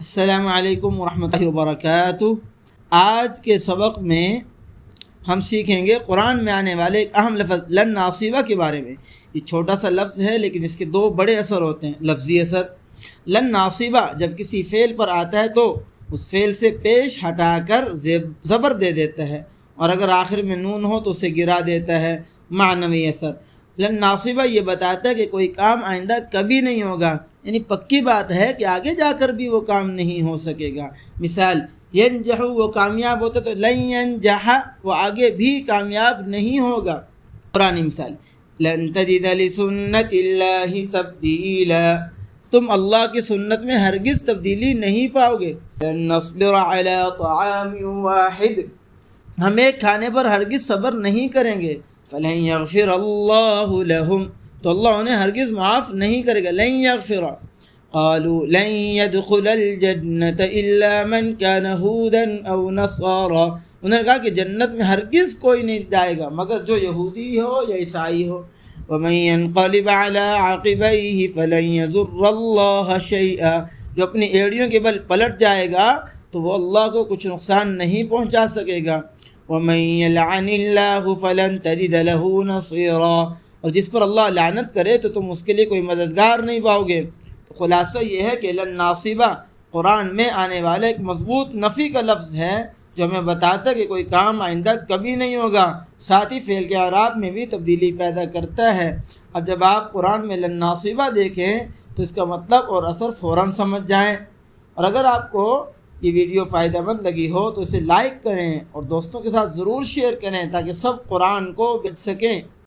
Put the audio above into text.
السلام علیکم ورحمۃ اللہ وبرکاتہ۔ آج کے سبق میں ہم سیکھیں گے قرآن میں آنے والے ایک اہم لفظ لن ناصبہ کے بارے میں۔ یہ چھوٹا سا لفظ ہے لیکن اس کے دو بڑے اثر ہوتے ہیں۔ لفظی اثر، لن ناصبہ جب کسی فعل پر آتا ہے تو اس فعل سے پیش ہٹا کر زبر دے دیتا ہے، اور اگر آخر میں نون ہو تو اسے گرا دیتا ہے۔ معنوی اثر، لن ناصبہ یہ بتاتا ہے کہ کوئی کام آئندہ کبھی نہیں ہوگا، یعنی پکی بات ہے کہ آگے جا کر بھی وہ کام نہیں ہو سکے گا۔ مثال ینجح، وہ کامیاب ہوتا تو لن ینجح، وہ آگے بھی کامیاب نہیں ہوگا۔ پرانی مثال لن تجد لسنت اللہ تبدیلا، تم اللہ کی سنت میں ہرگز تبدیلی نہیں پاؤ گے۔ لن نصبر علی طعام واحد، ہم ایک کھانے پر ہرگز صبر نہیں کریں گے۔ فلن یغفر اللہ لہم، تو اللہ انہیں ہرگز معاف نہیں کرے گا۔ لن یغفر، قالوا لن يدخل الجنة الا من كان هودا او نصارا، انہوں نے کہا کہ جنت میں ہرگز کوئی نہیں جائے گا مگر جو یہودی ہو یا عیسائی ہو۔ ومن ينقلب على عقبيه فلن يضر الله شيئا، جو اپنی ایڑیوں کے بل پلٹ جائے گا تو وہ اللہ کو کچھ نقصان نہیں پہنچا سکے گا۔ ومن يلعن الله فلن تجد له نصيرا، اور جس پر اللہ لعنت کرے تو تم اس کے لیے کوئی مددگار نہیں پاؤ گے۔ تو خلاصہ یہ ہے کہ لن ناصبہ قرآن میں آنے والا ایک مضبوط نفی کا لفظ ہے جو ہمیں بتاتا ہے کہ کوئی کام آئندہ کبھی نہیں ہوگا، ساتھ ہی فعل کے اعراب میں بھی تبدیلی پیدا کرتا ہے۔ اب جب آپ قرآن میں لن ناصبہ دیکھیں تو اس کا مطلب اور اثر فوراً سمجھ جائیں، اور اگر آپ کو یہ ویڈیو فائدہ مند لگی ہو تو اسے لائک کریں اور دوستوں کے ساتھ ضرور شیئر کریں تاکہ سب قرآن کو بچ سکیں۔